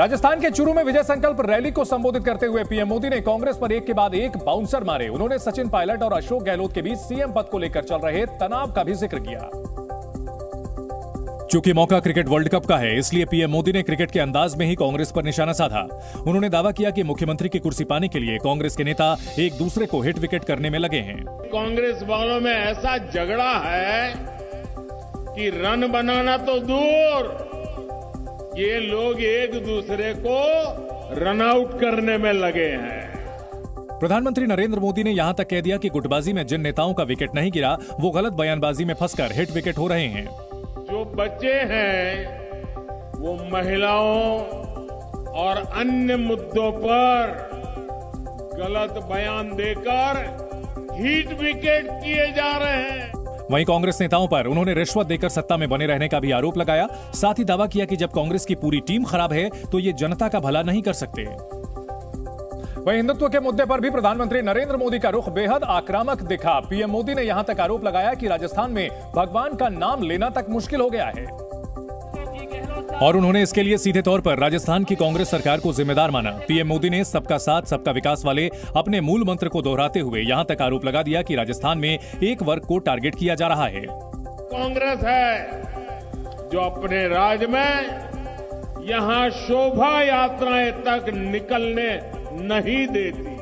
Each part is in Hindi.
राजस्थान के चूरू में विजय संकल्प रैली को संबोधित करते हुए पीएम मोदी ने कांग्रेस पर एक के बाद एक बाउंसर मारे। उन्होंने सचिन पायलट और अशोक गहलोत के बीच सीएम पद को लेकर चल रहे तनाव का भी जिक्र किया। चूंकि मौका क्रिकेट वर्ल्ड कप का है, इसलिए पीएम मोदी ने क्रिकेट के अंदाज में ही कांग्रेस पर निशाना साधा। उन्होंने दावा किया कि मुख्यमंत्री की कुर्सी पाने के लिए कांग्रेस के नेता एक दूसरे को हिट विकेट करने में लगे हैं। कांग्रेस वालों में ऐसा झगड़ा है कि रन बनाना तो दूर, ये लोग एक दूसरे को रन आउट करने में लगे हैं। प्रधानमंत्री नरेंद्र मोदी ने यहां तक कह दिया कि गुटबाजी में जिन नेताओं का विकेट नहीं गिरा, वो गलत बयानबाजी में फंसकर हिट विकेट हो रहे हैं। जो बच्चे हैं वो महिलाओं और अन्य मुद्दों पर गलत बयान देकर हिट विकेट किए जा रहे हैं। वहीं कांग्रेस नेताओं पर उन्होंने रिश्वत देकर सत्ता में बने रहने का भी आरोप लगाया। साथ ही दावा किया कि जब कांग्रेस की पूरी टीम खराब है तो ये जनता का भला नहीं कर सकते। वहीं हिंदुत्व के मुद्दे पर भी प्रधानमंत्री नरेंद्र मोदी का रुख बेहद आक्रामक दिखा। पीएम मोदी ने यहां तक आरोप लगाया कि राजस्थान में भगवान का नाम लेना तक मुश्किल हो गया है और उन्होंने इसके लिए सीधे तौर पर राजस्थान की कांग्रेस सरकार को जिम्मेदार माना। पीएम मोदी ने सबका साथ सबका विकास वाले अपने मूल मंत्र को दोहराते हुए यहां तक आरोप लगा दिया कि राजस्थान में एक वर्ग को टारगेट किया जा रहा है। कांग्रेस है जो अपने राज्य में यहां शोभा यात्राएं तक निकलने नहीं देती।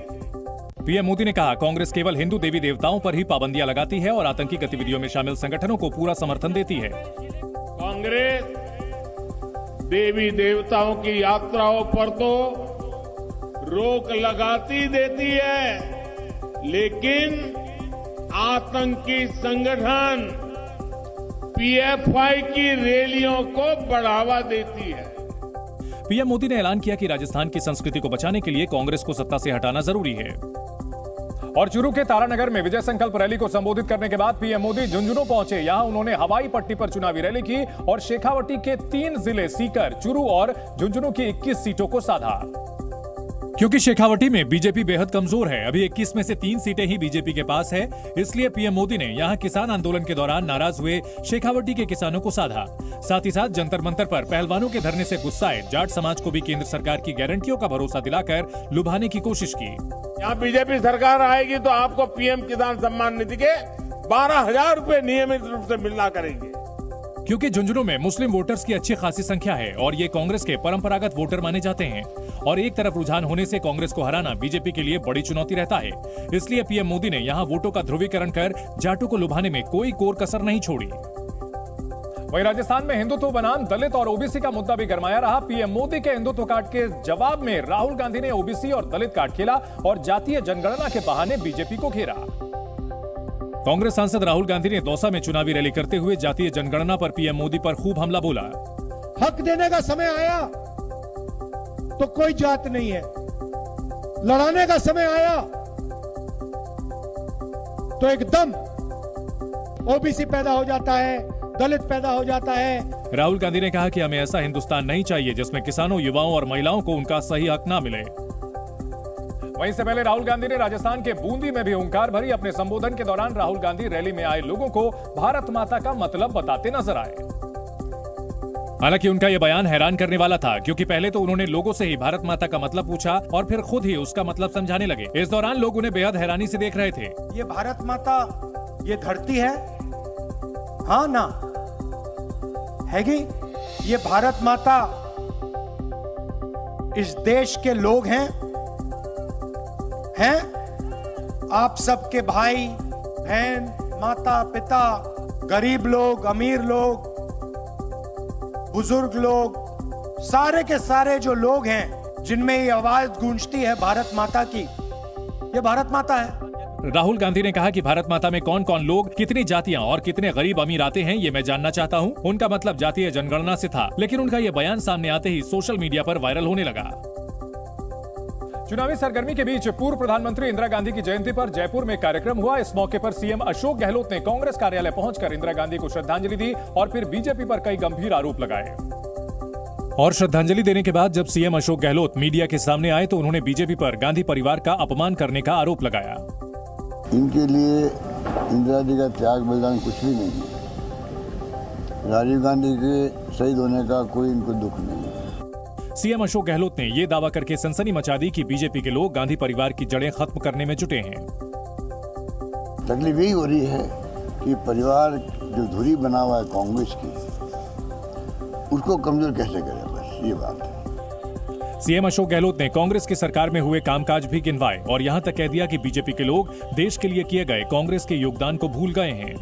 पीएम मोदी ने कहा, कांग्रेस केवल हिंदू देवी देवताओं पर ही पाबंदियां लगाती है और आतंकी गतिविधियों में शामिल संगठनों को पूरा समर्थन देती है। कांग्रेस देवी देवताओं की यात्राओं पर तो रोक लगाती देती है, लेकिन आतंकी संगठन पीएफआई की रैलियों को बढ़ावा देती है। पीएम मोदी ने ऐलान किया कि राजस्थान की संस्कृति को बचाने के लिए कांग्रेस को सत्ता से हटाना जरूरी है। और चूरू के तारानगर में विजय संकल्प रैली को संबोधित करने के बाद पीएम मोदी झुंझुनू पहुंचे। यहां उन्होंने हवाई पट्टी पर चुनावी रैली की और शेखावटी के 3 जिले सीकर, चूरू और झुंझुनू की 21 सीटों को साधा। क्योंकि शेखावटी में बीजेपी बेहद कमजोर है, अभी 21 में से 3 सीटें ही बीजेपी के पास है, इसलिए पीएम मोदी ने यहां किसान आंदोलन के दौरान नाराज हुए शेखावटी के किसानों को साधा। साथ ही साथ जंतर मंतर पर पहलवानों के धरने से गुस्साए जाट समाज को भी केंद्र सरकार की गारंटियों का भरोसा दिलाकर लुभाने की कोशिश की। यहाँ बीजेपी सरकार आएगी तो आपको पीएम किसान सम्मान निधि के 12,000 रुपए नियमित रूप से मिलना करेंगे। क्योंकि झुंझुनू में मुस्लिम वोटर्स की अच्छी खासी संख्या है और ये कांग्रेस के परंपरागत वोटर माने जाते हैं और एक तरफ रुझान होने से कांग्रेस को हराना बीजेपी के लिए बड़ी चुनौती रहता है। इसलिए पीएम मोदी ने यहाँ वोटों का ध्रुवीकरण कर जाटों को लुभाने में कोई कोर कसर नहीं छोड़ी। वहीं राजस्थान में हिंदुत्व बनाम दलित और ओबीसी का मुद्दा भी गरमाया रहा। पीएम मोदी के हिंदुत्व कार्ड के जवाब में राहुल गांधी ने ओबीसी और दलित कार्ड खेला और जातीय जनगणना के बहाने बीजेपी को घेरा। कांग्रेस सांसद राहुल गांधी ने दौसा में चुनावी रैली करते हुए जातीय जनगणना पर पीएम मोदी पर खूब हमला बोला। हक देने का समय आया तो कोई जात नहीं है, लड़ाने का समय आया तो एकदम ओबीसी पैदा हो जाता है, दलित पैदा हो जाता है। राहुल गांधी ने कहा कि हमें ऐसा हिंदुस्तान नहीं चाहिए जिसमें किसानों, युवाओं और महिलाओं को उनका सही हक ना मिले। वहीं से पहले राहुल गांधी ने राजस्थान के बूंदी में भी हुंकार भरी। अपने संबोधन के दौरान राहुल गांधी रैली में आए लोगों को भारत माता का मतलब बताते नजर आए। हालांकि उनका यह बयान हैरान करने वाला था, क्योंकि पहले तो उन्होंने लोगों से ही भारत माता का मतलब पूछा और फिर खुद ही उसका मतलब समझाने लगे। इस दौरान लोग उन्हें बेहद हैरानी से देख रहे थे। ये भारत माता ये धरती है, हाँ ना हैगी? ये भारत माता इस देश के लोग हैं आप सबके भाई बहन, माता पिता, गरीब लोग, अमीर लोग, बुजुर्ग लोग, सारे के सारे जो लोग हैं जिनमें ये आवाज गूंजती है भारत माता की, ये भारत माता है। राहुल गांधी ने कहा कि भारत माता में कौन कौन लोग, कितनी जातियां और कितने गरीब अमीर आते हैं, ये मैं जानना चाहता हूं। उनका मतलब जातीय जनगणना से था, लेकिन उनका ये बयान सामने आते ही सोशल मीडिया पर वायरल होने लगा। चुनावी सरगर्मी के बीच पूर्व प्रधानमंत्री इंदिरा गांधी की जयंती पर जयपुर में कार्यक्रम हुआ। इस मौके पर सीएम अशोक गहलोत ने कांग्रेस कार्यालय पहुंचकर इंदिरा गांधी को श्रद्धांजलि दी और फिर बीजेपी पर कई गंभीर आरोप लगाए। और श्रद्धांजलि देने के बाद जब सीएम अशोक गहलोत मीडिया के सामने आए तो उन्होंने बीजेपी पर गांधी परिवार का अपमान करने का आरोप लगाया। इनके लिए इंदिरा जी का त्याग बलिदान कुछ भी नहीं है। राजीव गांधी के शहीद होने का कोई इनको दुख नहीं है। सीएम अशोक गहलोत ने यह दावा करके सनसनी मचा दी कि बीजेपी के लोग गांधी परिवार की जड़ें खत्म करने में जुटे हैं। तकलीफ यही हो रही है कि परिवार जो धुरी बना हुआ है कांग्रेस की, उसको कमजोर कैसे करें, बस ये बात है। सीएम अशोक गहलोत ने कांग्रेस की सरकार में हुए कामकाज भी गिनवाए और यहां तक कह दिया कि बीजेपी के लोग देश के लिए किए गए कांग्रेस के योगदान को भूल गए हैं।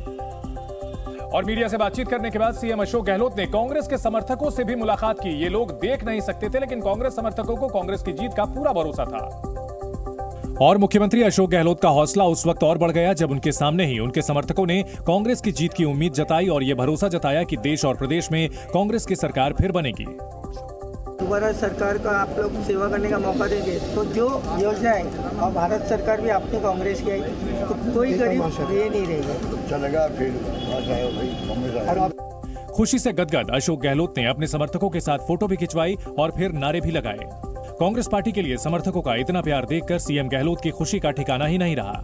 और मीडिया से बातचीत करने के बाद सीएम अशोक गहलोत ने कांग्रेस के समर्थकों से भी मुलाकात की। ये लोग देख नहीं सकते थे, लेकिन कांग्रेस समर्थकों को कांग्रेस की जीत का पूरा भरोसा था। और मुख्यमंत्री अशोक गहलोत का हौसला उस वक्त और बढ़ गया जब उनके सामने ही उनके समर्थकों ने कांग्रेस की जीत की उम्मीद जताई और यह भरोसा जताया कि देश और प्रदेश में कांग्रेस की सरकार फिर बनेगी। दोबारा सरकार का आप लोग सेवा करने का मौका देंगे तो जो योजनाएं और भारत सरकार भी अपनी कांग्रेस की आई तो कोई गरीब ये नहीं रहेगा। चलेगा फिर खुशी से गदगद अशोक गहलोत ने अपने समर्थकों के साथ फोटो भी खिंचवाई और फिर नारे भी लगाए। कांग्रेस पार्टी के लिए समर्थकों का इतना प्यार देखकर सीएम गहलोत की खुशी का ठिकाना ही नहीं रहा।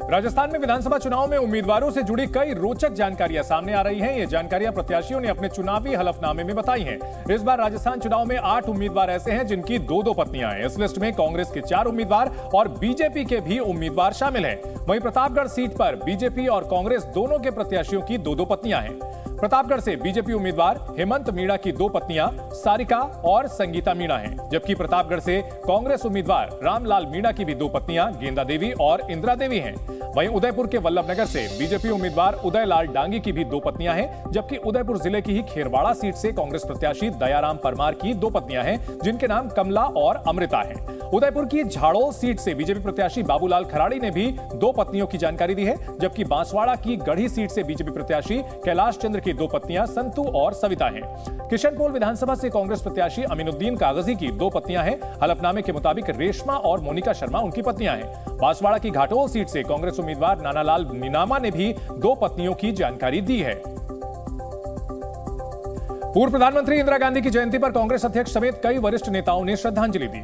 राजस्थान में विधानसभा चुनाव में उम्मीदवारों से जुड़ी कई रोचक जानकारियां सामने आ रही हैं। ये जानकारियां प्रत्याशियों ने अपने चुनावी हलफनामे में बताई हैं। इस बार राजस्थान चुनाव में 8 उम्मीदवार ऐसे हैं जिनकी 2-2 पत्नियां हैं। इस लिस्ट में कांग्रेस के 4 उम्मीदवार और बीजेपी के भी उम्मीदवार शामिल हैं। वहीं प्रतापगढ़ सीट पर बीजेपी और कांग्रेस दोनों के प्रत्याशियों की 2-2 पत्नियां हैं। प्रतापगढ़ से बीजेपी उम्मीदवार हेमंत मीणा की 2 पत्नियां सारिका और संगीता मीणा हैं, जबकि प्रतापगढ़ से कांग्रेस उम्मीदवार रामलाल मीणा की भी 2 पत्नियां गेंदा देवी और इंदिरा देवी हैं। वहीं उदयपुर के वल्लभनगर से बीजेपी उम्मीदवार उदयलाल डांगी की भी 2 पत्नियां हैं, जबकि उदयपुर जिले की ही खेरवाड़ा सीट से कांग्रेस प्रत्याशी दयाराम परमार की 2 पत्नियां हैं, जिनके नाम कमला और अमृता हैं। उदयपुर की झाड़ोल सीट से बीजेपी प्रत्याशी बाबूलाल खराड़ी ने भी 2 पत्नियों की जानकारी दी है, जबकि बांसवाड़ा की गढ़ी सीट से बीजेपी प्रत्याशी कैलाश चंद्र की 2 पत्नियां संतु और सविता हैं। किशनपोल विधानसभा से कांग्रेस प्रत्याशी अमीनुद्दीन कागजी की 2 पत्नियां हैं। हलफनामे के मुताबिक रेशमा और मोनिका शर्मा उनकी पत्नियां हैं। बांसवाड़ा की घाटोल सीट से कांग्रेस उम्मीदवार नानालाल नीनामा ने भी 2 पत्नियों की जानकारी दी है। पूर्व प्रधानमंत्री इंदिरा गांधी की जयंती पर कांग्रेस अध्यक्ष समेत कई वरिष्ठ नेताओं ने श्रद्धांजलि दी।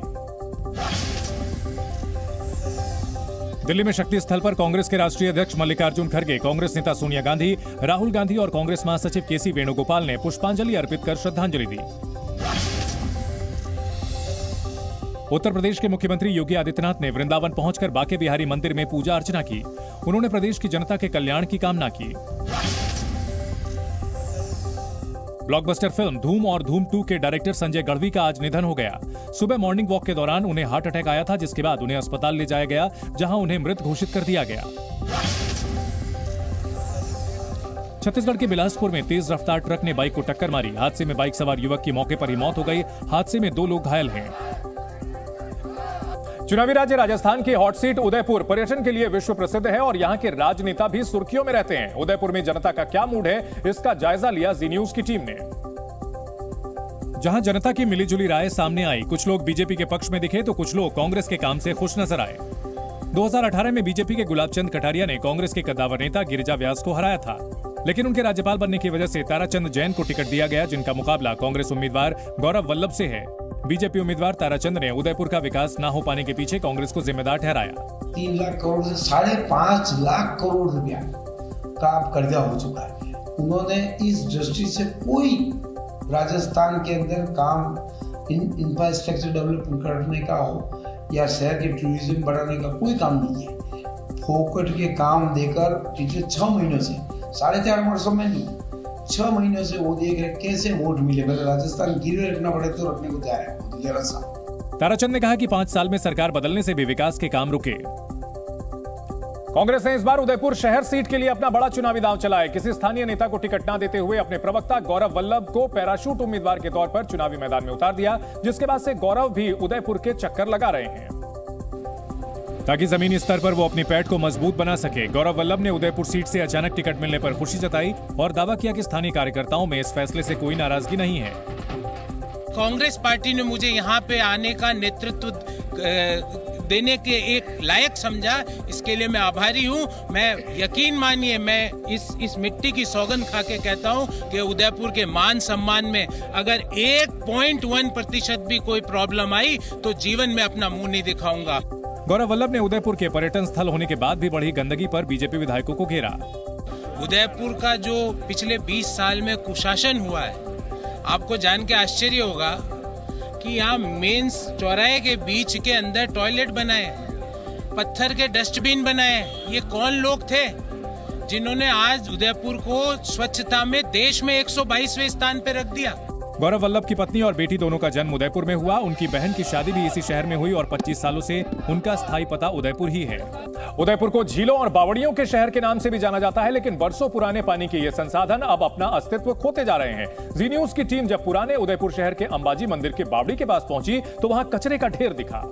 दिल्ली में शक्ति स्थल पर कांग्रेस के राष्ट्रीय अध्यक्ष मल्लिकार्जुन खड़गे, कांग्रेस नेता सोनिया गांधी, राहुल गांधी और कांग्रेस महासचिव केसी वेणुगोपाल ने पुष्पांजलि अर्पित कर श्रद्धांजलि दी। उत्तर प्रदेश के मुख्यमंत्री योगी आदित्यनाथ ने वृंदावन पहुंचकर बांके बिहारी मंदिर में पूजा अर्चना की। उन्होंने प्रदेश की जनता के कल्याण की कामना की। ब्लॉकबस्टर फिल्म धूम और धूम 2 के डायरेक्टर संजय गढ़वी का आज निधन हो गया। सुबह मॉर्निंग वॉक के दौरान उन्हें हार्ट अटैक आया था, जिसके बाद उन्हें अस्पताल ले जाया गया, जहां उन्हें मृत घोषित कर दिया गया। छत्तीसगढ़ के बिलासपुर में तेज रफ्तार ट्रक ने बाइक को टक्कर मारी। हादसे में बाइक सवार युवक की मौके पर ही मौत हो गई। हादसे में 2 लोग घायल हैं। चुनावी राज्य राजस्थान की हॉट सीट उदयपुर पर्यटन के लिए विश्व प्रसिद्ध है और यहां के राजनेता भी सुर्खियों में रहते हैं। उदयपुर में जनता का क्या मूड है, इसका जायजा लिया जी न्यूज की टीम ने। जहां जनता की मिलीजुली राय सामने आई, कुछ लोग बीजेपी के पक्ष में दिखे तो कुछ लोग कांग्रेस के काम से खुश नजर आए। 2018 में बीजेपी के गुलाबचंद कटारिया ने कांग्रेस के कद्दावर नेता गिरिजा व्यास को हराया था, लेकिन उनके राज्यपाल बनने की वजह से ताराचंद जैन को टिकट दिया गया, जिनका मुकाबला कांग्रेस उम्मीदवार गौरव वल्लभ से है। बीजेपी उम्मीदवार ताराचंद ने उदयपुर का विकास न हो पाने के पीछे कांग्रेस को जिम्मेदार ठहराया। 3 लाख करोड़ से 5.5 लाख करोड़ रुपया का कर्जा हो चुका है। उन्होंने इस दृष्टि से कोई राजस्थान के अंदर काम इंफ्रास्ट्रक्चर डेवलपमेंट करने का हो या शहर के टूरिज्म बढ़ाने का कोई काम नहीं है। फोकट के काम देकर पिछले 6 महीनों से, 4.5 वर्षों में नहीं, 6 महीनों से वो देख रहे कैसे वोट मिले। राजस्थान गिरवे रखना पड़े तो रखने को तैयार है जरा सा। ताराचंद ने कहा कि 5 साल में सरकार बदलने से भी विकास के काम रुके। कांग्रेस ने इस बार उदयपुर शहर सीट के लिए अपना बड़ा चुनावी दांव चलाया। किसी स्थानीय नेता को टिकट न देते हुए अपने प्रवक्ता गौरव वल्लभ को पैराशूट उम्मीदवार के तौर पर चुनावी मैदान में उतार दिया, जिसके बाद से गौरव भी उदयपुर के चक्कर लगा रहे हैं ताकि जमीनी स्तर पर वो अपनी पैठ को मजबूत बना सके। गौरव वल्लभ ने उदयपुर सीट से अचानक टिकट मिलने पर खुशी जताई और दावा किया कि स्थानीय कार्यकर्ताओं में इस फैसले से कोई नाराजगी नहीं है। कांग्रेस पार्टी ने मुझे यहाँ पे आने का नेतृत्व देने के एक लायक समझा, इसके लिए मैं आभारी हूँ। मैं यकीन मानिए, मैं इस मिट्टी की सौगंध खा के कहता हूँ कि उदयपुर के मान सम्मान में अगर 1.1% भी कोई प्रॉब्लम आई तो जीवन में अपना मुंह नहीं दिखाऊंगा। गौरव वल्लभ ने उदयपुर के पर्यटन स्थल होने के बाद भी बढ़ी गंदगी पर बीजेपी विधायकों को घेरा। उदयपुर का जो पिछले 20 साल में कुशासन हुआ है, आपको जान के आश्चर्य होगा कि यहाँ मेंस चौराहे के बीच के अंदर टॉयलेट बनाए, पत्थर के डस्टबिन बनाए। ये कौन लोग थे जिन्होंने आज उदयपुर को स्वच्छता में देश में 122वें स्थान पे रख दिया। गौरव वल्लभ की पत्नी और बेटी दोनों का जन्म उदयपुर में हुआ। उनकी बहन की शादी भी इसी शहर में हुई और 25 सालों से उनका स्थायी पता उदयपुर ही है। उदयपुर को झीलों और बावड़ियों के शहर के नाम से भी जाना जाता है, लेकिन बरसों पुराने पानी के ये संसाधन अब अपना अस्तित्व खोते जा रहे हैं। जी न्यूज की टीम जब पुराने उदयपुर शहर के अंबाजी मंदिर के बावड़ी के पास पहुंची तो वहां कचरे का ढेर दिखा।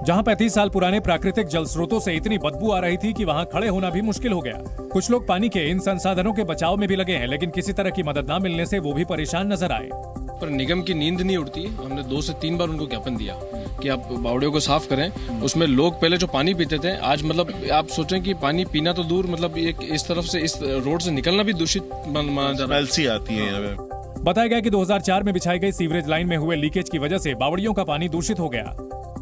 जहां 35 साल पुराने प्राकृतिक जल स्रोतों से इतनी बदबू आ रही थी कि वहां खड़े होना भी मुश्किल हो गया। कुछ लोग पानी के इन संसाधनों के बचाव में भी लगे हैं, लेकिन किसी तरह की मदद न मिलने से वो भी परेशान नजर आए। पर निगम की नींद नहीं उड़ती। हमने 2 से 3 बार उनको ज्ञापन दिया कि आप बावड़ियों को साफ करें। उसमें लोग पहले जो पानी पीते थे, आज मतलब आप सोचें कि पानी पीना तो दूर, मतलब एक इस तरफ से इस रोड से निकलना भी दूषित माना जा रहा है। आती है। बताया गया कि 2004 में बिछाई गई सीवरेज लाइन में हुए लीकेज की वजह से बावड़ियों का पानी दूषित हो गया।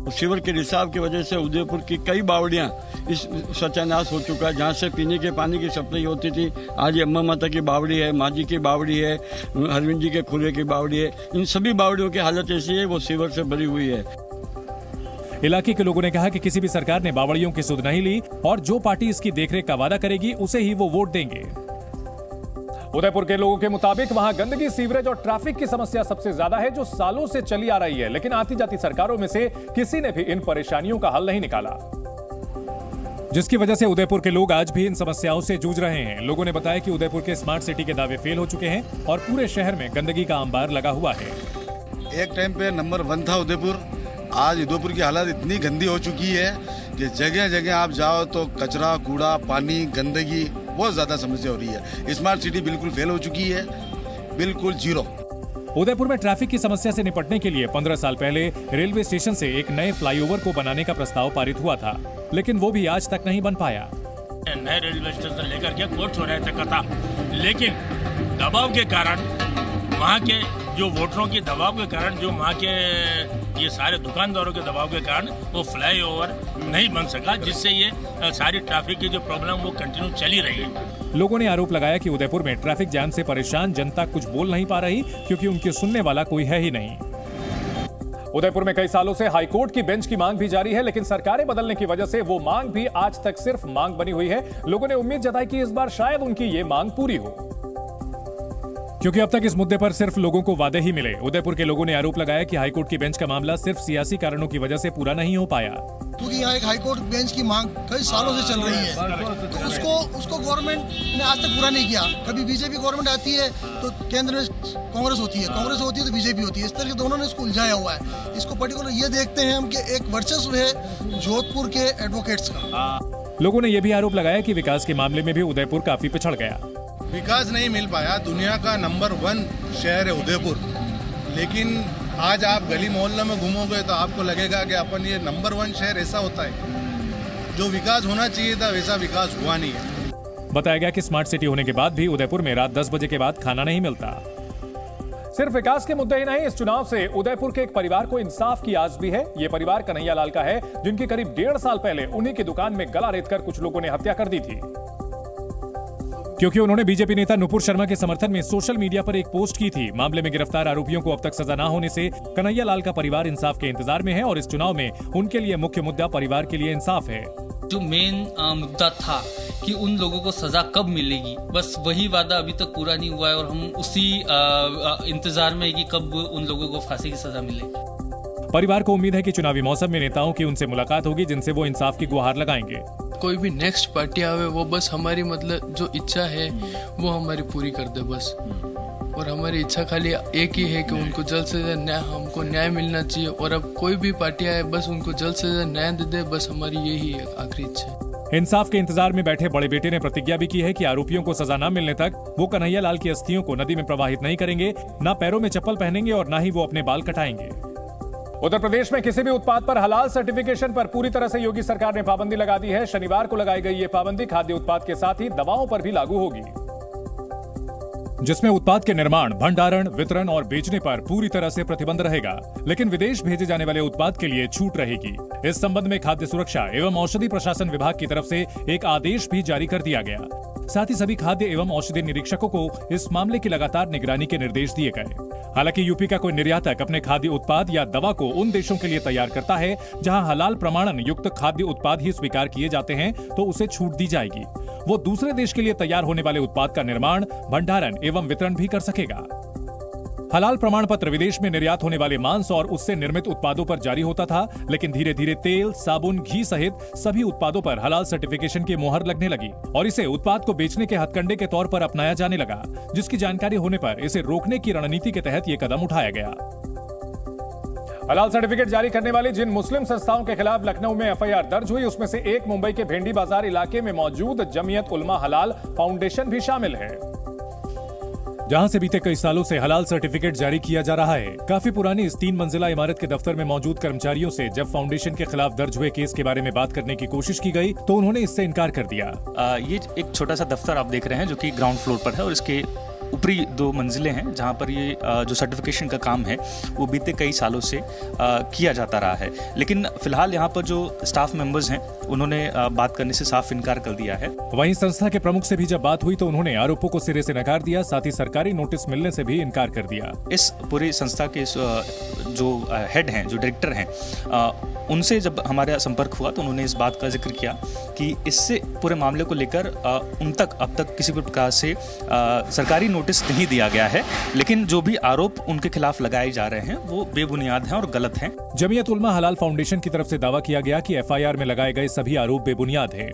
सीवर के रिसाव की वजह से उदयपुर की कई बावड़ियां इस सत्यानाश हो चुका है। जहां से पीने के पानी की सप्लाई होती थी, आज अम्मा माता की बावड़ी है, माँ जी की बावड़ी है, हरविंद जी के खुले की बावड़ी है। इन सभी बावड़ियों की हालत ऐसी है, वो सीवर से भरी हुई है। इलाके के लोगों ने कहा कि किसी भी सरकार ने बावड़ियों की सुध नहीं ली और जो पार्टी इसकी देखरेख का वादा करेगी उसे ही वो वोट देंगे। उदयपुर के लोगों के मुताबिक वहां गंदगी, सीवरेज और ट्रैफिक की समस्या सबसे ज्यादा है, जो सालों से चली आ रही है, लेकिन आती जाती सरकारों में से किसी ने भी इन परेशानियों का हल नहीं निकाला, जिसकी वजह से उदयपुर के लोग आज भी इन समस्याओं से जूझ रहे हैं। लोगों ने बताया कि उदयपुर के स्मार्ट सिटी के दावे फेल हो चुके हैं और पूरे शहर में गंदगी का अंबार लगा हुआ है। एक टाइम पे नंबर 1 था उदयपुर। आज उदयपुर की हालत इतनी गंदी हो चुकी है कि जगह जगह आप जाओ तो कचरा, कूड़ा, पानी, गंदगी, बहुत ज्यादा समस्या हो रही है। स्मार्ट सिटी बिल्कुल फेल हो चुकी है, बिल्कुल जीरो। उदयपुर में ट्रैफिक की समस्या से निपटने के लिए 15 साल पहले रेलवे स्टेशन से एक नए फ्लाईओवर को बनाने का प्रस्ताव पारित हुआ था, लेकिन वो भी आज तक नहीं बन पाया। नए रेलवे स्टेशन लेकर के कोर्ट छोड़ा तक था, लेकिन दबाव के कारण, वहाँ के जो वोटरों के दबाव के कारण, जो वहाँ के ये सारे दुकानदारों के दबाव के कारण वो फ्लाईओवर नहीं बन सका, जिससे ये सारी ट्रैफिक की जो प्रॉब्लम वो कंटिन्यू चली रही है। लोगों ने आरोप लगाया कि उदयपुर में ट्रैफिक जाम से परेशान जनता कुछ बोल नहीं पा रही, क्योंकि उनके सुनने वाला कोई है ही नहीं। उदयपुर में कई सालों से हाईकोर्ट की बेंच की मांग भी जारी है, लेकिन सरकारें बदलने की वजह से वो मांग भी आज तक सिर्फ मांग बनी हुई है। लोगों ने उम्मीद जताई कि इस बार शायद उनकी ये मांग पूरी हो, क्योंकि अब तक इस मुद्दे पर सिर्फ लोगों को वादे ही मिले। उदयपुर के लोगों ने आरोप लगाया कि हाईकोर्ट की बेंच का मामला सिर्फ सियासी कारणों की वजह से पूरा नहीं हो पाया, क्योंकि यहाँ एक हाईकोर्ट बेंच की मांग कई सालों से चल रही है, तो उसको गवर्नमेंट ने आज तक पूरा नहीं किया। कभी बीजेपी गवर्नमेंट आती है तो केंद्र में कांग्रेस होती है, कांग्रेस होती है तो बीजेपी होती है। इस तरह के दोनों ने इसको उलझाया हुआ है। इसको पर्टिकुलर ये देखते हैं हम कि एक वर्चस्व है जोधपुर के एडवोकेट्स का। लोगों ने यह भी आरोप लगाया कि विकास के मामले में भी उदयपुर काफी पिछड़ गया। विकास नहीं मिल पाया। दुनिया का नंबर 1 शहर है उदयपुर, लेकिन आज आप गली मोहल्ले में घूमोगे तो आपको लगेगा कि अपन ये नंबर 1 शहर ऐसा होता है। जो विकास होना चाहिए था वैसा विकास हुआ नहीं है। बताया गया कि स्मार्ट सिटी होने के बाद भी उदयपुर में रात 10 बजे के बाद खाना नहीं मिलता। सिर्फ विकास के मुद्दे ही नहीं, इस चुनाव से उदयपुर के एक परिवार को इंसाफ की आस भी है। ये परिवार कन्हैया लाल का है, जिनकी करीब 1.5 साल पहले उन्हीं की दुकान में गला रेतकर कुछ लोगों ने हत्या कर दी थी, क्योंकि उन्होंने बीजेपी नेता नुपुर शर्मा के समर्थन में सोशल मीडिया पर एक पोस्ट की थी। मामले में गिरफ्तार आरोपियों को अब तक सजा न होने से कन्हैया लाल का परिवार इंसाफ के इंतजार में है और इस चुनाव में उनके लिए मुख्य मुद्दा परिवार के लिए इंसाफ है। जो मेन मुद्दा था कि उन लोगों को सजा कब मिलेगी, बस वही वादा अभी तक पूरा नहीं हुआ है और हम उसी इंतजार में है कि कब उन लोगों को फांसी की सजा मिले। परिवार को उम्मीद है कि चुनावी मौसम में नेताओं की उनसे मुलाकात होगी, जिनसे वो इंसाफ की गुहार लगाएंगे। कोई भी नेक्स्ट पार्टी आवे वो बस हमारी मतलब जो इच्छा है वो हमारी पूरी कर दे बस, और हमारी इच्छा खाली एक ही है कि उनको जल्द से जल्द हमको न्याय मिलना चाहिए। और अब कोई भी पार्टी आए बस उनको जल्द से जल्द न्याय दे दे, बस हमारी यही आखिरी इच्छा है। इंसाफ के इंतजार में बैठे बड़े बेटे ने प्रतिज्ञा भी की है कि आरोपियों को सजा न मिलने तक वो कन्हैया लाल की अस्थियों को नदी में प्रवाहित नहीं करेंगे, न पैरों में चप्पल पहनेंगे और न ही वो अपने बाल कटाएंगे। उत्तर प्रदेश में किसी भी उत्पाद पर हलाल सर्टिफिकेशन पर पूरी तरह से योगी सरकार ने पाबंदी लगा दी है। शनिवार को लगाई गई ये पाबंदी खाद्य उत्पाद के साथ ही दवाओं पर भी लागू होगी। जिसमें उत्पाद के निर्माण, भंडारण, वितरण और बेचने पर पूरी तरह से प्रतिबंध रहेगा, लेकिन विदेश भेजे जाने वाले उत्पाद के लिए छूट रहेगी। इस संबंध में खाद्य सुरक्षा एवं औषधि प्रशासन विभाग की तरफ से एक आदेश भी जारी कर दिया गया। साथ ही सभी खाद्य एवं औषधि निरीक्षकों को इस मामले की लगातार निगरानी के निर्देश दिए गए। हालांकि यूपी का कोई निर्यातक अपने खाद्य उत्पाद या दवा को उन देशों के लिए तैयार करता है जहां हलाल प्रमाणन युक्त खाद्य उत्पाद ही स्वीकार किए जाते हैं तो उसे छूट दी जाएगी। वो दूसरे देश के लिए तैयार होने वाले उत्पाद का निर्माण, भंडारण एवं वितरण भी कर सकेगा। हलाल प्रमाण पत्र विदेश में निर्यात होने वाले मांस और उससे निर्मित उत्पादों पर जारी होता था, लेकिन धीरे धीरे तेल, साबुन, घी सहित सभी उत्पादों पर हलाल सर्टिफिकेशन की मोहर लगने लगी और इसे उत्पाद को बेचने के हथकंडे के तौर पर अपनाया जाने लगा, जिसकी जानकारी होने पर इसे रोकने की रणनीति के तहत ये कदम उठाया गया। हलाल सर्टिफिकेट जारी करने वाली जिन मुस्लिम संस्थाओं के खिलाफ लखनऊ में एफआईआर दर्ज हुई, उसमें से एक मुंबई के भेंडी बाजार इलाके में मौजूद जमीयत उलमा हलाल फाउंडेशन भी शामिल है, जहां से बीते कई सालों से हलाल सर्टिफिकेट जारी किया जा रहा है। काफी पुरानी इस 3 मंजिला इमारत के दफ्तर में मौजूद कर्मचारियों से जब फाउंडेशन के खिलाफ दर्ज हुए केस के बारे में बात करने की कोशिश की गई तो उन्होंने इससे इनकार कर दिया। ये एक छोटा सा दफ्तर आप देख रहे हैं जो कि ग्राउंड फ्लोर पर है और इसके ऊपरी 2 मंजिलें हैं जहां पर ये जो सर्टिफिकेशन का काम है वो बीते कई सालों से किया जाता रहा है। लेकिन फिलहाल यहाँ पर जो स्टाफ मेंबर्स हैं उन्होंने बात करने से साफ इनकार कर दिया है। वहीं संस्था के प्रमुख से भी जब बात हुई तो उन्होंने आरोपों को सिरे से नकार दिया, साथ ही सरकारी नोटिस मिलने से भी इनकार कर दिया। इस पूरी संस्था के जो हेड हैं, जो डायरेक्टर हैं, उनसे जब हमारा संपर्क हुआ तो उन्होंने इस बात का जिक्र किया कि इससे पूरे मामले को लेकर उन तक अब तक किसी भी प्रकार से सरकारी नोटिस नहीं दिया गया है, लेकिन जो भी आरोप उनके खिलाफ लगाए जा रहे हैं वो बेबुनियाद हैं और गलत हैं। जमीयत उलमा हलाल फाउंडेशन की तरफ से दावा किया गया कि एफआईआर में लगाए गए सभी आरोप बेबुनियाद हैं।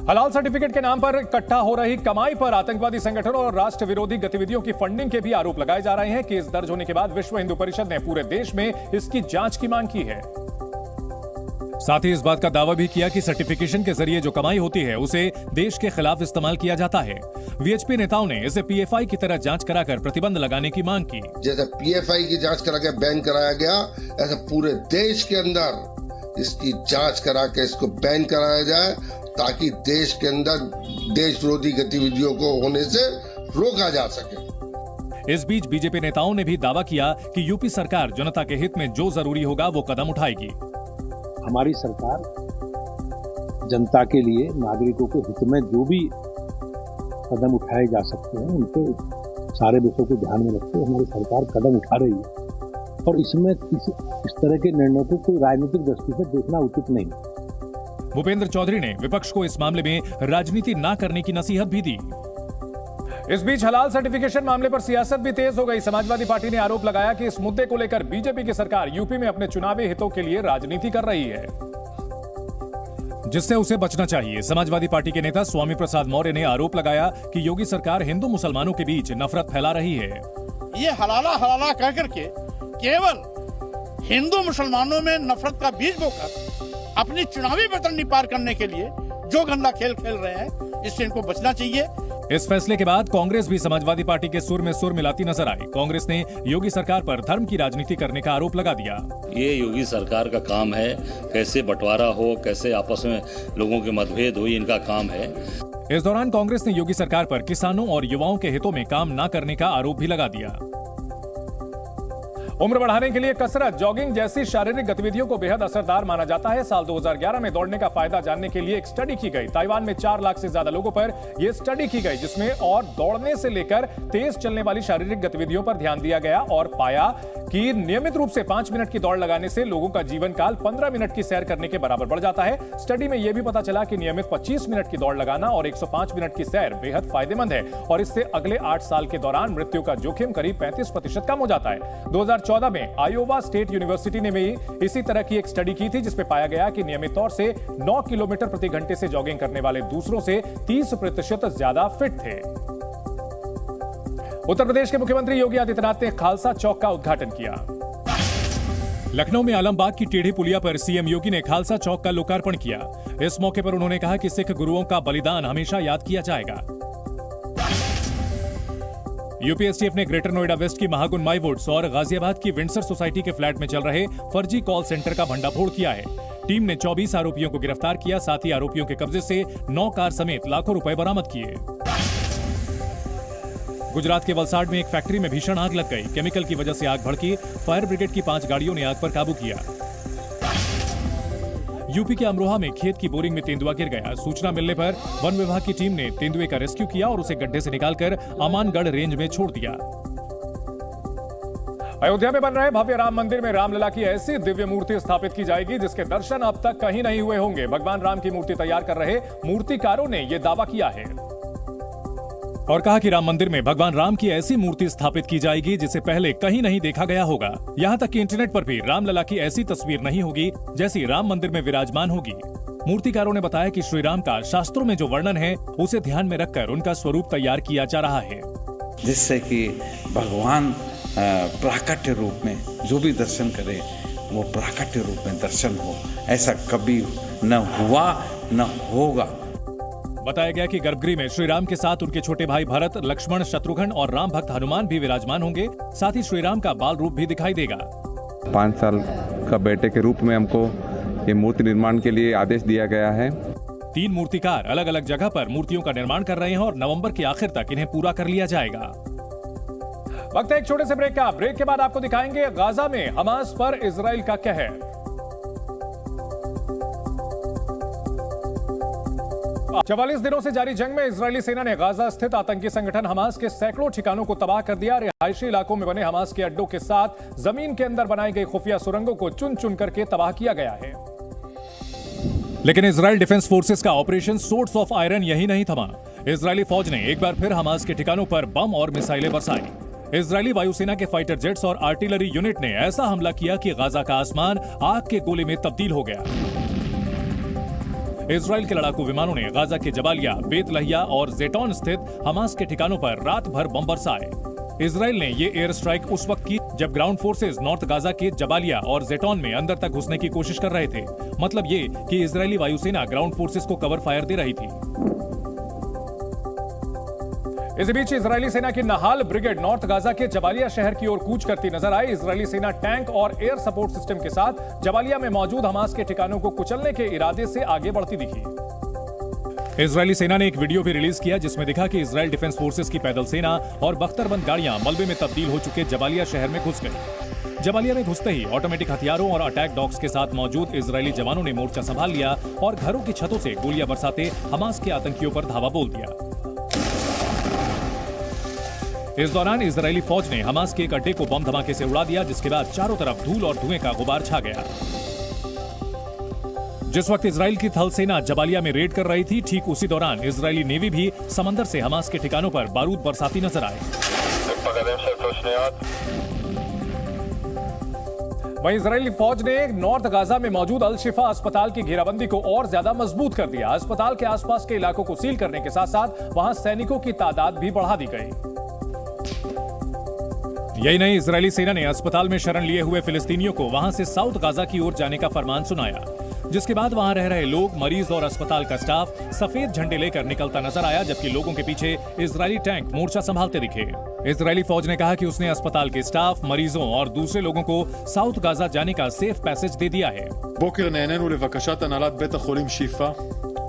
हलाल सर्टिफिकेट के नाम पर इकट्ठा हो रही कमाई पर आतंकवादी संगठनों और राष्ट्र विरोधी गतिविधियों की फंडिंग के भी आरोप लगाए जा रहे हैं। केस दर्ज होने के बाद विश्व हिंदू परिषद ने पूरे देश में इसकी जांच की मांग की है। साथ ही इस बात का दावा भी किया कि सर्टिफिकेशन के जरिए जो कमाई होती है उसे देश के खिलाफ इस्तेमाल किया जाता है। वीएचपी नेताओं ने इसे पीएफआई की तरह जांच कराकर प्रतिबंध लगाने की मांग की। जैसे पीएफआई की जांच करा के बैन कराया गया, ऐसे पूरे देश के अंदर इसकी जांच करा के इसको बैन कराया जाए ताकि देश के अंदर देश विरोधी गतिविधियों को होने से रोका जा सके। इस बीच बीजेपी नेताओं ने भी दावा किया कि यूपी सरकार जनता के हित में जो जरूरी होगा वो कदम उठाएगी। हमारी सरकार जनता के लिए, नागरिकों के हित में जो भी कदम उठाए जा सकते हैं उनके सारे विषयों को ध्यान में रखते हुए हमारी सरकार कदम उठा रही है और इसमें इस तरह के निर्णय को कोई राजनीतिक दृष्टि से देखना उचित नहीं। भूपेंद्र चौधरी ने विपक्ष को इस मामले में राजनीति न करने की नसीहत भी दी। इस बीच हलाल सर्टिफिकेशन मामले पर सियासत भी तेज हो गई। समाजवादी पार्टी ने आरोप लगाया कि इस मुद्दे को लेकर बीजेपी की सरकार यूपी में अपने चुनावी हितों के लिए राजनीति कर रही है, जिससे उसे बचना चाहिए। समाजवादी पार्टी के नेता स्वामी प्रसाद मौर्य ने आरोप लगाया कि योगी सरकार हिंदू मुसलमानों के बीच नफरत फैला रही है। ये हलाला कह करके केवल हिंदू मुसलमानों में नफरत का बीज बोकर अपनी चुनावी बतरनी पार करने के लिए जो गंदा खेल खेल रहे हैं, इससे इनको बचना चाहिए। इस फैसले के बाद कांग्रेस भी समाजवादी पार्टी के सुर में सुर मिलाती नजर आई। कांग्रेस ने योगी सरकार पर धर्म की राजनीति करने का आरोप लगा दिया। ये योगी सरकार का काम है, कैसे बंटवारा हो, कैसे आपस में लोगों के मतभेद हो, इनका काम है। इस दौरान कांग्रेस ने योगी सरकार पर किसानों और युवाओं के हितों में काम न करने का आरोप भी लगा दिया। उम्र बढ़ाने के लिए कसरत, जॉगिंग जैसी शारीरिक गतिविधियों को बेहद असरदार माना जाता है। साल 2011 में दौड़ने का फायदा जानने के लिए एक स्टडी की गई। ताइवान में 4 लाख से ज्यादा लोगों पर यह स्टडी की गई, जिसमें और दौड़ने से लेकर तेज चलने वाली शारीरिक गतिविधियों पर ध्यान दिया गया और पाया कि नियमित रूप से 5 मिनट की दौड़ लगाने से लोगों का जीवन काल 15 मिनट की सैर करने के बराबर बढ़ जाता है। स्टडी में यह भी पता चला कि नियमित 25 मिनट की दौड़ लगाना और 105 मिनट की सैर बेहद फायदेमंद है और इससे अगले 8 साल के दौरान मृत्यु का जोखिम करीब 35% कम हो जाता है। 2014 में आयोवा स्टेट यूनिवर्सिटी ने भी इसी तरह की एक स्टडी की थी, जिसमें पाया गया कि नियमित तौर से 9 किलोमीटर प्रति घंटे से जॉगिंग करने वाले दूसरों से 30% ज्यादा फिट थे। उत्तर प्रदेश के मुख्यमंत्री योगी आदित्यनाथ ने खालसा चौक का उद्घाटन किया। लखनऊ में आलमबाग की टेढ़ी पुलिया पर सीएम योगी ने खालसा चौक का लोकार्पण किया। इस मौके पर उन्होंने कहा कि सिख गुरुओं का बलिदान हमेशा याद किया जाएगा। यूपीएसटीएफ ने ग्रेटर नोएडा वेस्ट की महागुन माईवुड्स और गाजियाबाद की विंडसर सोसाइटी के फ्लैट में चल रहे फर्जी कॉल सेंटर का भंडाफोड़ किया है। टीम ने 24 आरोपियों को गिरफ्तार किया, साथ ही आरोपियों के कब्जे से 9 कार समेत लाखों रुपए बरामद किए। गुजरात के वलसाड में एक फैक्ट्री में भीषण आग लग गई। केमिकल की वजह से आग भड़की। फायर ब्रिगेड की 5 गाड़ियों ने आग पर काबू किया। यूपी के अमरोहा में खेत की बोरिंग में तेंदुआ गिर गया। सूचना मिलने पर वन विभाग की टीम ने तेंदुए का रेस्क्यू किया और उसे गड्ढे से निकालकर अमानगढ़ रेंज में छोड़ दिया। अयोध्या में बन रहे भव्य राम मंदिर में रामलला की ऐसी दिव्य मूर्ति स्थापित की जाएगी जिसके दर्शन अब तक कहीं नहीं हुए होंगे। भगवान राम की मूर्ति तैयार कर रहे मूर्तिकारों ने यह दावा किया है और कहा कि राम मंदिर में भगवान राम की ऐसी मूर्ति स्थापित की जाएगी जिसे पहले कहीं नहीं देखा गया होगा। यहां तक कि इंटरनेट पर भी रामलला की ऐसी तस्वीर नहीं होगी जैसी राम मंदिर में विराजमान होगी। मूर्तिकारों ने बताया कि श्री राम का शास्त्रों में जो वर्णन है उसे ध्यान में रखकर उनका स्वरूप तैयार किया जा रहा है, जिससे कि भगवान प्राकट्य रूप में जो भी दर्शन करे वो प्राकट्य रूप में दर्शन हो। ऐसा कभी न हुआ न होगा। बताया गया कि गर्भगृह में श्री राम के साथ उनके छोटे भाई भरत, लक्ष्मण, शत्रुघ्न और राम भक्त हनुमान भी विराजमान होंगे। साथ ही श्री राम का बाल रूप भी दिखाई देगा। 5 साल का बेटे के रूप में हमको ये मूर्ति निर्माण के लिए आदेश दिया गया है। 3 मूर्तिकार अलग अलग जगह पर मूर्तियों का निर्माण कर रहे हैं और नवंबर के आखिर तक इन्हें पूरा कर लिया जाएगा। वक्त है एक छोटे से ब्रेक का। ब्रेक के बाद आपको दिखाएंगे गाजा में हमास पर इजराइल का कहर। 44 दिनों से जारी जंग में इजरायली सेना ने गाजा स्थित आतंकी संगठन हमास के सैकड़ों ठिकानों को तबाह कर दिया। रिहायशी इलाकों में बने हमास के अड्डों के साथ जमीन के अंदर बनाई गई खुफिया सुरंगों को चुन चुन करके तबाह किया गया है। लेकिन इजराइल डिफेंस फोर्सेस का ऑपरेशन सोर्ड्स ऑफ आयरन यही नहीं थमा। इजरायली फौज ने एक बार फिर हमास के ठिकानों पर बम और मिसाइलें बरसाई। इजरायली वायुसेना के फाइटर जेट्स और आर्टिलरी यूनिट ने ऐसा हमला किया कि गाजा का आसमान आग के गोले में तब्दील हो गया। इजराइल के लड़ाकू विमानों ने गाजा के जबालिया, बेत लहिया और जेटॉन स्थित हमास के ठिकानों पर रात भर बम बरसाए। इजराइल ने ये एयर स्ट्राइक उस वक्त की जब ग्राउंड फोर्सेज नॉर्थ गाजा के जबालिया और जेटॉन में अंदर तक घुसने की कोशिश कर रहे थे। मतलब ये कि इजरायली वायुसेना ग्राउंड फोर्सेज को कवर फायर दे रही थी। इसी बीच इजरायली सेना की नहाल ब्रिगेड नॉर्थ गाजा के जबालिया शहर की ओर कूच करती नजर आई। इजरायली सेना टैंक और एयर सपोर्ट सिस्टम के साथ जबालिया में मौजूद हमास के ठिकानों को कुचलने के इरादे से आगे बढ़ती दिखी। इजरायली सेना ने एक वीडियो भी रिलीज किया जिसमें दिखा कि इजराइल डिफेंस फोर्सेस की पैदल सेना और बख्तरबंद गाड़ियां मलबे में तब्दील हो चुके जबालिया शहर में घुस गई। जबालिया में घुसते ही ऑटोमेटिक हथियारों और अटैक डॉग्स के साथ मौजूद इजरायली जवानों ने मोर्चा संभाल लिया और घरों की छतों से गोलियां बरसाते हमास के आतंकियों पर धावा बोल दिया। इस दौरान इजरायली फौज ने हमास के एक अड्डे को बम धमाके से उड़ा दिया, जिसके बाद चारों तरफ धूल और धुएं का गुबार छा गया। जिस वक्त इजराइल की थल सेना जबालिया में रेड कर रही थी, ठीक उसी दौरान इजरायली नेवी भी समंदर से हमास के ठिकानों पर बारूद बरसाती नजर आए। वहीं इजरायली फौज ने नॉर्थ गाजा में मौजूद अल शिफा अस्पताल की घेराबंदी को और ज्यादा मजबूत कर दिया। अस्पताल के आसपास के इलाकों को सील करने के साथ साथ वहां सैनिकों की तादाद भी बढ़ा दी गई। यही नहीं, इजरायली सेना ने अस्पताल में शरण लिए हुए फिलिस्तीनियों को वहां से साउथ गाजा की ओर जाने का फरमान सुनाया, जिसके बाद वहां रह रहे लोग, मरीज और अस्पताल का स्टाफ सफेद झंडे लेकर निकलता नजर आया, जबकि लोगों के पीछे इजरायली टैंक मोर्चा संभालते दिखे। इजरायली फौज ने कहा कि उसने अस्पताल के स्टाफ, मरीजों और दूसरे लोगों को साउथ गाजा जाने का सेफ पैसेज दे दिया है। בוקר נענינו לבקשת הנהלת בית החולים שיפה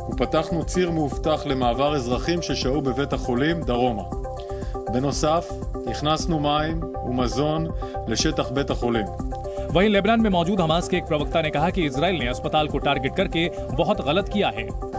ופתחנו ציר מאובטח למעבר אזרחים ששהו בבית החולים דרומה. בנוסף, הכנסנו מים ומזון לשטח בית החולים. वहीं लेबनान में मौजूद हमास के एक प्रवक्ता ने कहा कि इजराइल ने अस्पताल को टारगेट करके बहुत गलत किया है।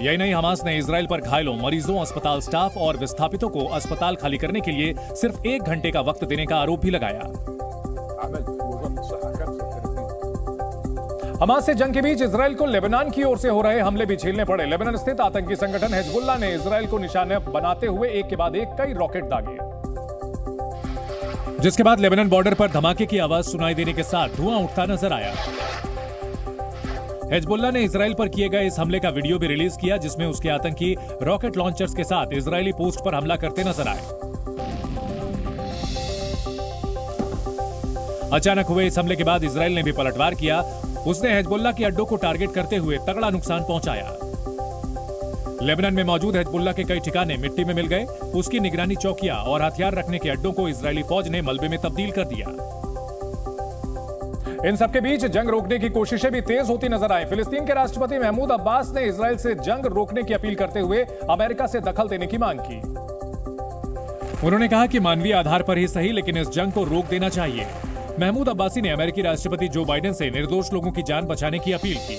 यही नहीं, हमास ने इजराइल पर घायलों, मरीजों, अस्पताल स्टाफ और विस्थापितों को अस्पताल खाली करने के लिए सिर्फ 1 घंटे का वक्त देने का आरोप भी लगाया। हमास से जंग के बीच इजराइल को लेबनान की ओर से हो रहे हमले भी झेलने पड़े। लेबनान स्थित आतंकी संगठन हिजबुल्लाह ने इजराइल को निशाना बनाते हुए एक के बाद एक कई रॉकेट दागे, जिसके बाद लेबनान बॉर्डर पर धमाके की आवाज सुनाई देने के साथ धुआं उठता नजर आया। हिजबुल्लाह ने इजराइल पर किए गए इस हमले का वीडियो भी रिलीज किया, जिसमें उसके आतंकी रॉकेट लॉन्चर्स के साथ इजरायली पोस्ट पर हमला करते नजर आए। अचानक हुए इस हमले के बाद इजराइल ने भी पलटवार किया। उसने हिजबुल्लाह के अड्डों को टारगेट करते हुए तगड़ा नुकसान पहुंचाया। लेबनान में मौजूद हिजबुल्लाह के कई ठिकाने मिट्टी में मिल गए। उसकी निगरानी चौकियां और हथियार रखने के अड्डों को इजरायली फौज ने मलबे में तब्दील कर दिया। इन सबके बीच जंग रोकने की कोशिशें भी तेज होती नजर आई। फिलिस्तीन के राष्ट्रपति महमूद अब्बास ने इजराइल से जंग रोकने की अपील करते हुए अमेरिका से दखल देने की मांग की। उन्होंने कहा कि मानवीय आधार पर ही सही, लेकिन इस जंग को रोक देना चाहिए। महमूद अब्बासी ने अमेरिकी राष्ट्रपति जो बाइडेन से निर्दोष लोगों की जान बचाने की अपील की।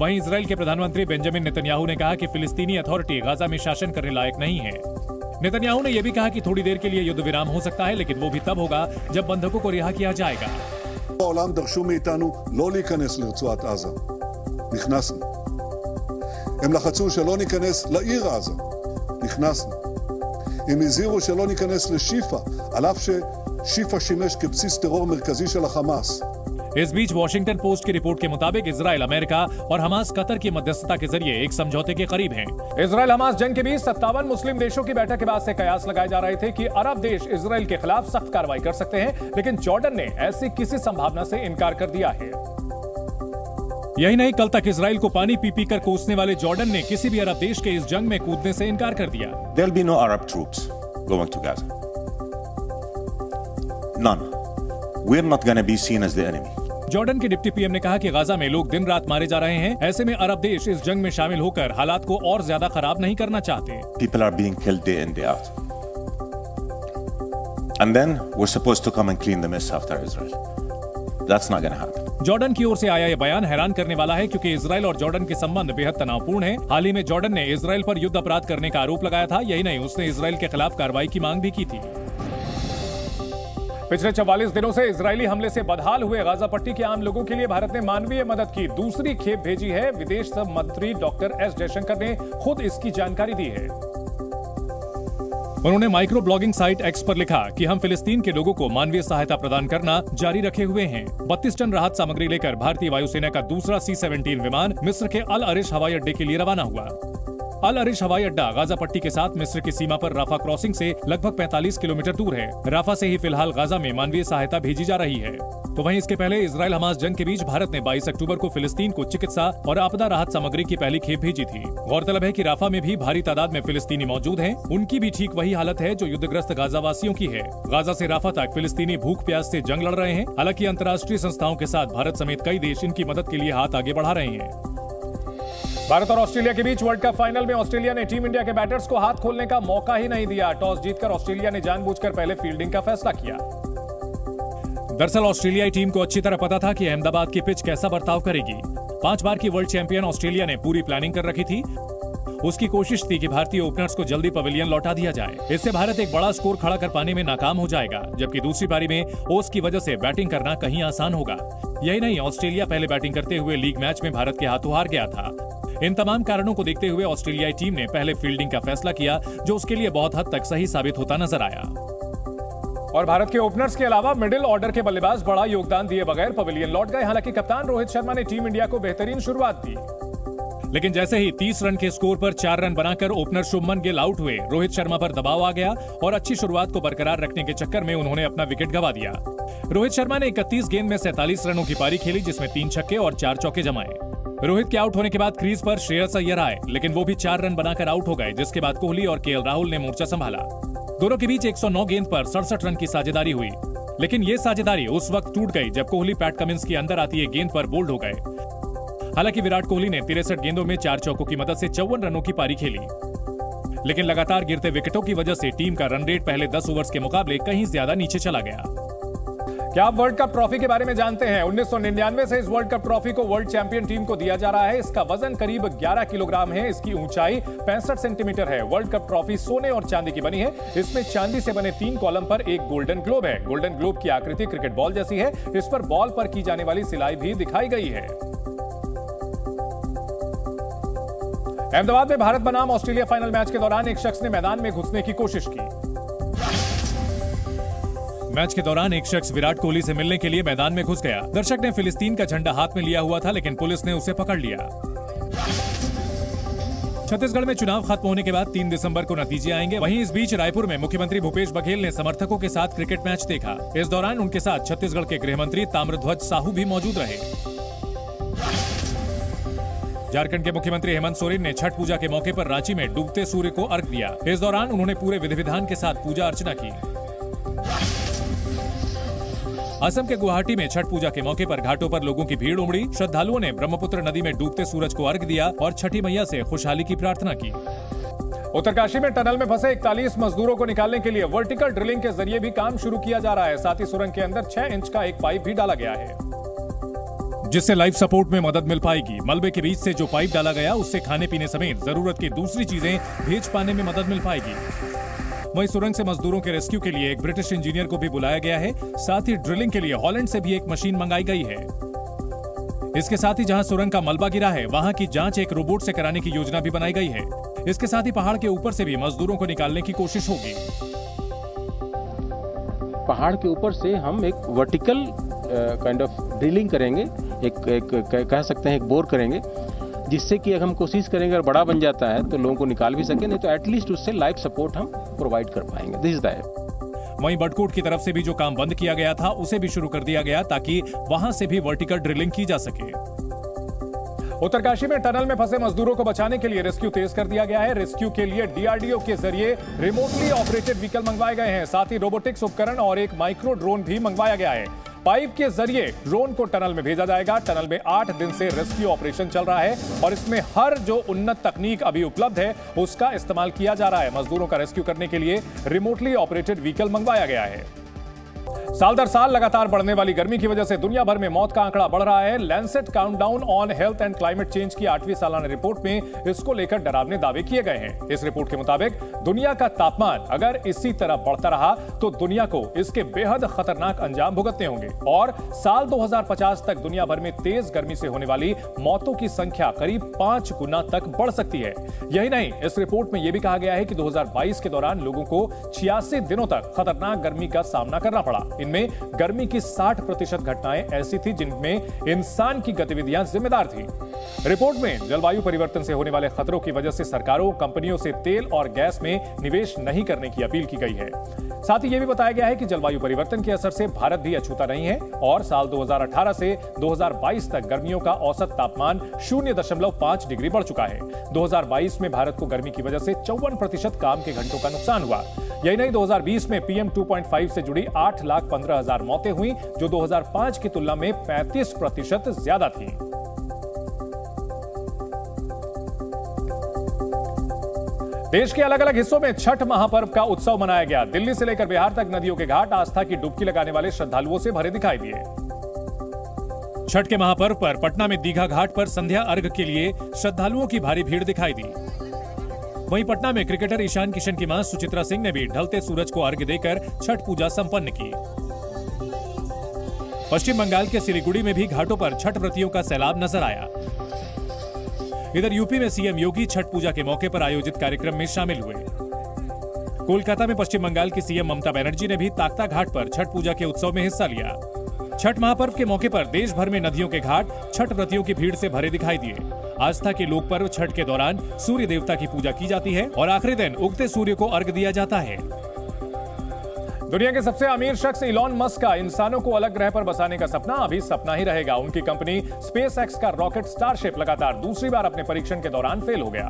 वहीं इजराइल के प्रधानमंत्री बेंजामिन नेतन्याहू ने कहा कि फिलिस्तीनी अथॉरिटी गाजा में शासन करने लायक नहीं है। नेतन्याहू ने यह भी कहा कि थोड़ी देर के लिए युद्ध विराम हो सकता है, लेकिन वो भी तब होगा जब बंधकों को रिहा किया जाएगा। העולם דרשו מאיתנו לא להיכנס לרצועת עזה. נכנסנו. הם לחצו שלא ניכנס לעיר עזה. נכנסנו. הם הזהירו שלא ניכנס לשיפה, על אף ששיפה שימש כבסיס טרור מרכזי של החמאס. इस बीच वॉशिंगटन पोस्ट की रिपोर्ट के मुताबिक इजराइल, अमेरिका और हमास कतर की मध्यस्थता के जरिए एक समझौते के करीब हैं। इजराइल हमास जंग के बीच 57 मुस्लिम देशों की बैठक के बाद से कयास लगाए जा रहे थे कि अरब देश इजराइल के खिलाफ सख्त कार्रवाई कर सकते हैं, लेकिन जॉर्डन ने ऐसी किसी संभावना से इनकार कर दिया है। यही नहीं, कल तक इजराइल को पानी पी पी कर कोसने वाले जॉर्डन ने किसी भी अरब देश के इस जंग में कूदने से इनकार कर दिया। There'll be no Arab troops going to Gaza. None. We're not going to be seen as the enemy. Jordan के डिप्टी पीएम ने कहा कि गाजा में लोग दिन रात मारे जा रहे हैं। ऐसे में अरब देश इस जंग में शामिल होकर हालात को और ज्यादा खराब नहीं करना चाहते। People are being killed day in, day out. And then we're supposed to come and clean the mess after Israel. That's not going to happen. Jordan की ओर से आया यह बयान हैरान करने वाला है, क्योंकि इजराइल और जॉर्डन के संबंध बेहद तनावपूर्ण हैं। हाल ही में जॉर्डन ने इजराइल पर युद्ध अपराध करने का आरोप लगाया था। यही नहीं, उसने इजराइल के खिलाफ कार्रवाई की मांग भी की थी। पिछले 44 दिनों से इजरायली हमले से बदहाल हुए गाजा पट्टी के आम लोगों के लिए भारत ने मानवीय मदद की दूसरी खेप भेजी है। विदेश मंत्री डॉक्टर एस जयशंकर ने खुद इसकी जानकारी दी है। उन्होंने माइक्रो ब्लॉगिंग साइट एक्स पर लिखा कि हम फिलिस्तीन के लोगों को मानवीय सहायता प्रदान करना जारी रखे हुए हैं। 32 टन राहत सामग्री लेकर भारतीय वायुसेना का दूसरा C-17 विमान मिस्र के अल अरिश हवाई अड्डे के लिए रवाना हुआ। अल अरिश हवाई अड्डा गाजा पट्टी के साथ मिस्र की सीमा पर राफा क्रॉसिंग से लगभग 45 किलोमीटर दूर है। राफा से ही फिलहाल गाजा में मानवीय सहायता भेजी जा रही है। तो वहीं इसके पहले इजराइल हमास जंग के बीच भारत ने 22 अक्टूबर को फिलिस्तीन को चिकित्सा और आपदा राहत सामग्री की पहली खेप भेजी थी। गौरतलब है कि राफा में भी भारी तादाद में फिलिस्तीनी मौजूद हैं। उनकी भी ठीक वही हालत है जो युद्धग्रस्त गाजा वासियों की है। गाजा से राफा तक फिलिस्तीनी भूख प्यास से जंग लड़ रहे हैं। हालांकि अंतर्राष्ट्रीय संस्थाओं के साथ भारत समेत कई देश इनकी मदद के लिए हाथ आगे बढ़ा रहे हैं। भारत और ऑस्ट्रेलिया के बीच वर्ल्ड कप फाइनल में ऑस्ट्रेलिया ने टीम इंडिया के बैटर्स को हाथ खोलने का मौका ही नहीं दिया। टॉस जीतकर ऑस्ट्रेलिया ने जानबूझकर पहले फील्डिंग का फैसला किया। दरअसल ऑस्ट्रेलियाई टीम को अच्छी तरह पता था कि अहमदाबाद की पिच कैसा बर्ताव करेगी। 5 बार की वर्ल्ड चैंपियन ऑस्ट्रेलिया ने पूरी प्लानिंग कर रखी थी। उसकी कोशिश थी कि भारतीय ओपनर्स को जल्दी पवेलियन लौटा दिया जाए। इससे भारत एक बड़ा स्कोर खड़ा कर पाने में नाकाम हो जाएगा, जबकि दूसरी पारी में ओस की वजह से बैटिंग करना कहीं आसान होगा। यही नहीं, ऑस्ट्रेलिया पहले बैटिंग करते हुए लीग मैच में भारत के हाथों हार गया था। इन तमाम कारणों को देखते हुए ऑस्ट्रेलियाई टीम ने पहले फील्डिंग का फैसला किया, जो उसके लिए बहुत हद तक सही साबित होता नजर आया। और भारत के ओपनर्स के अलावा मिडिल ऑर्डर के बल्लेबाज बड़ा योगदान दिए बगैर पवेलियन लौट गए। हालांकि कप्तान रोहित शर्मा ने टीम इंडिया को बेहतरीन शुरुआत दी, लेकिन जैसे ही 30 रन के स्कोर पर 4 रन बनाकर ओपनर शुभमन गिल आउट हुए, रोहित शर्मा पर दबाव आ गया और अच्छी शुरुआत को बरकरार रखने के चक्कर में उन्होंने अपना विकेट गंवा दिया। रोहित शर्मा ने 31 गेंद में 47 रनों की पारी खेली, जिसमें 3 छक्के और 4 चौके जमाए। रोहित के आउट होने के बाद क्रीज पर श्रेयस अय्यर आए, लेकिन वो भी 4 रन बनाकर आउट हो गए, जिसके बाद कोहली और केएल राहुल ने मोर्चा संभाला। दोनों के बीच 109 गेंद पर 67 रन की साझेदारी हुई, लेकिन ये साझेदारी उस वक्त टूट गई जब कोहली पैट कमिंस की अंदर आती है गेंद पर बोल्ड हो गए। हालांकि विराट कोहली ने 63 गेंदों में 4 चौकों की मदद से 54 रनों की पारी खेली, लेकिन लगातार गिरते विकेटों की वजह से टीम का रन रेट पहले 10 ओवर्स के मुकाबले कहीं ज्यादा नीचे चला गया। क्या आप वर्ल्ड कप ट्रॉफी के बारे में जानते हैं? 1999 से इस वर्ल्ड कप ट्रॉफी को वर्ल्ड चैंपियन टीम को दिया जा रहा है। इसका वजन करीब 11 किलोग्राम है। इसकी ऊंचाई 65 सेंटीमीटर है। वर्ल्ड कप ट्रॉफी सोने और चांदी की बनी है। इसमें चांदी से बने 3 कॉलम पर एक गोल्डन ग्लोब है। गोल्डन ग्लोब की आकृति क्रिकेट बॉल जैसी है। इस पर बॉल पर की जाने वाली सिलाई भी दिखाई गई है। अहमदाबाद में भारत बनाम ऑस्ट्रेलिया फाइनल मैच के दौरान एक शख्स ने मैदान में घुसने की कोशिश की। मैच के दौरान एक शख्स विराट कोहली से मिलने के लिए मैदान में घुस गया। दर्शक ने फिलिस्तीन का झंडा हाथ में लिया हुआ था, लेकिन पुलिस ने उसे पकड़ लिया। छत्तीसगढ़ में चुनाव खत्म होने के बाद 3 दिसंबर को नतीजे आएंगे। वहीं इस बीच रायपुर में मुख्यमंत्री भूपेश बघेल ने समर्थकों के साथ क्रिकेट मैच देखा। इस दौरान उनके साथ छत्तीसगढ़ के गृह मंत्री ताम्रध्वज साहू भी मौजूद रहे। झारखंड के मुख्यमंत्री हेमंत सोरेन ने छठ पूजा के मौके पर रांची में डूबते सूर्य को अर्घ दिया। इस दौरान उन्होंने पूरे विधि विधान के साथ पूजा अर्चना की। असम के गुवाहाटी में छठ पूजा के मौके पर घाटों पर लोगों की भीड़ उमड़ी। श्रद्धालुओं ने ब्रह्मपुत्र नदी में डूबते सूरज को अर्घ दिया और छठी मैया से खुशहाली की प्रार्थना की। उत्तरकाशी में टनल में फंसे 41 मजदूरों को निकालने के लिए वर्टिकल ड्रिलिंग के जरिए भी काम शुरू किया जा रहा है। साथ ही सुरंग के अंदर 6 इंच का एक पाइप भी डाला गया है, जिससे लाइफ सपोर्ट में मदद मिल पाएगी। मलबे के बीच से जो पाइप डाला गया उससे खाने पीने समेत जरूरत की दूसरी चीजें भेज पाने में मदद मिल पाएगी। वहीं सुरंग से मजदूरों के रेस्क्यू के लिए एक ब्रिटिश इंजीनियर को भी बुलाया गया है। साथ ही ड्रिलिंग के लिए हॉलैंड से भी एक मशीन मंगाई गई है। इसके साथ ही जहां सुरंग का मलबा गिरा है वहां की जांच एक रोबोट से कराने की योजना भी बनाई गई है। इसके साथ ही पहाड़ के ऊपर से भी मजदूरों को निकालने की कोशिश होगी। पहाड़ के ऊपर से हम एक वर्टिकल काइंड ऑफ ड्रिलिंग करेंगे, एक कह सकते हैं एक बोर करेंगे, जिससे कि अगर हम कोशिश करेंगे अगर बड़ा बन जाता है तो लोगों को निकाल भी सके, नहीं तो एटलीस्ट उससे लाइफ सपोर्ट हम प्रोवाइड कर पाएंगे। This is that. वहीं बटकोट की तरफ से भी जो काम बंद किया गया था उसे भी शुरू कर दिया गया ताकि वहां से भी वर्टिकल ड्रिलिंग की जा सके। उत्तरकाशी में टनल में फंसे मजदूरों को बचाने के लिए रेस्क्यू तेज कर दिया गया है। रेस्क्यू के लिए डीआरडीओ के जरिए रिमोटली ऑपरेटेड व्हीकल मंगवाए गए हैं। साथ ही रोबोटिक्स उपकरण और एक माइक्रो ड्रोन भी मंगवाया गया है। पाइप के जरिए ड्रोन को टनल में भेजा जाएगा। टनल में 8 दिन से रेस्क्यू ऑपरेशन चल रहा है और इसमें हर जो उन्नत तकनीक अभी उपलब्ध है उसका इस्तेमाल किया जा रहा है। मजदूरों का रेस्क्यू करने के लिए रिमोटली ऑपरेटेड व्हीकल मंगवाया गया है। साल दर साल लगातार बढ़ने वाली गर्मी की वजह से दुनिया भर में मौत का आंकड़ा बढ़ रहा है। Lancet countdown on health and climate change की 8वीं सालाना रिपोर्ट में इसको लेकर डरावने दावे किए गए हैं। इस रिपोर्ट के मुताबिक दुनिया का तापमान अगर इसी तरह बढ़ता रहा तो दुनिया को इसके बेहद खतरनाक अंजाम भुगतने होंगे और साल 2050 तक दुनिया भर में तेज गर्मी से होने वाली मौतों की संख्या करीब 5 गुना तक बढ़ सकती है। यही नहीं, इस रिपोर्ट में यह भी कहा गया है कि 2022 के दौरान लोगों को 86 दिनों तक खतरनाक गर्मी का सामना करना पड़ा। इनमें गर्मी की 60% घटनाएं ऐसी थी जिनमें इंसान की गतिविधियां जिम्मेदार थी। रिपोर्ट में जलवायु परिवर्तन से होने वाले खतरों की वजह से सरकारों, कंपनियों से तेल और गैस में निवेश नहीं करने की अपील की गई है। साथ ही यह भी बताया गया है कि जलवायु परिवर्तन के असर से भारत भी अछूता नहीं है और साल 2018 से 2022 तक गर्मियों का औसत तापमान 0.5 डिग्री बढ़ चुका है। 2022 में भारत को गर्मी की वजह से 54% काम के घंटों का नुकसान हुआ। यही नहीं, 2020 में PM 2.5 से जुड़ी 8,15,000 मौतें हुई जो 2005 की तुलना में 35% ज्यादा थी। देश के अलग अलग हिस्सों में छठ महापर्व का उत्सव मनाया गया। दिल्ली से लेकर बिहार तक नदियों के घाट आस्था की डुबकी लगाने वाले श्रद्धालुओं से भरे दिखाई दिए। छठ के महापर्व पर पटना में दीघा घाट पर संध्या अर्घ के लिए श्रद्धालुओं की भारी भीड़ दिखाई दी। वहीं पटना में क्रिकेटर ईशान किशन की मां सुचित्रा सिंह ने भी ढलते सूरज को अर्घ्य देकर छठ पूजा संपन्न की। पश्चिम बंगाल के सिलीगुड़ी में भी घाटों पर छठ व्रतियों का सैलाब नजर आया। इधर यूपी में सीएम योगी छठ पूजा के मौके पर आयोजित कार्यक्रम में शामिल हुए। कोलकाता में पश्चिम बंगाल की सीएम ममता बनर्जी ने भी ताकता घाट पर छठ पूजा के उत्सव में हिस्सा लिया। छठ महापर्व के मौके पर देश भर में नदियों के घाट छठ व्रतियों की भीड़ से भरे दिखाई दिए। आस्था के लोक पर्व छठ के दौरान सूर्य देवता की पूजा की जाती है और आखिरी दिन उगते सूर्य को अर्घ्य दिया जाता है। दुनिया के सबसे अमीर शख्स इलॉन मस्क का इंसानों को अलग ग्रह पर बसाने का सपना अभी सपना ही रहेगा। उनकी कंपनी स्पेस एक्स का रॉकेट स्टारशिप लगातार दूसरी बार अपने परीक्षण के दौरान फेल हो गया,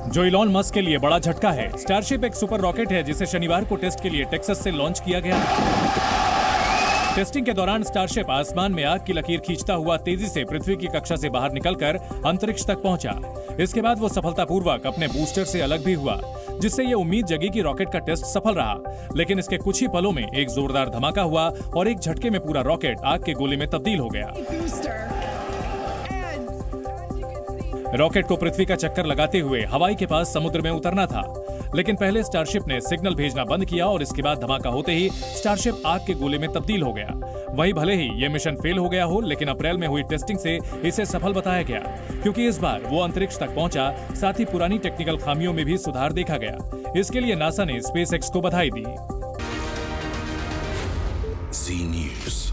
जो इलॉन मस्क के लिए बड़ा झटका है। स्टारशिप एक सुपर रॉकेट है जिसे शनिवार को टेस्ट के लिए टेक्सास से लॉन्च किया गया। टेस्टिंग के दौरान स्टारशिप आसमान में आग की लकीर खींचता हुआ तेजी से पृथ्वी की कक्षा से बाहर निकलकर अंतरिक्ष तक पहुंचा। इसके बाद वो सफलतापूर्वक अपने बूस्टर से अलग भी हुआ, जिससे ये उम्मीद जगी कि रॉकेट का टेस्ट सफल रहा। लेकिन इसके कुछ ही पलों में एक जोरदार धमाका हुआ और एक झटके में पूरा रॉकेट आग के गोले में तब्दील हो गया। रॉकेट को पृथ्वी का चक्कर लगाते हुए हवाई के पास समुद्र में उतरना था, लेकिन पहले स्टारशिप ने सिग्नल भेजना बंद किया और इसके बाद धमाका होते ही स्टारशिप आग के गोले में तब्दील हो गया। वहीं भले ही यह मिशन फेल हो गया हो, लेकिन अप्रैल में हुई टेस्टिंग से इसे सफल बताया गया, क्योंकि इस बार वो अंतरिक्ष तक पहुंचा। साथ ही पुरानी टेक्निकल खामियों में भी सुधार देखा गया। इसके लिए नासा ने स्पेस एक्स को बधाई दी। जी न्यूज़।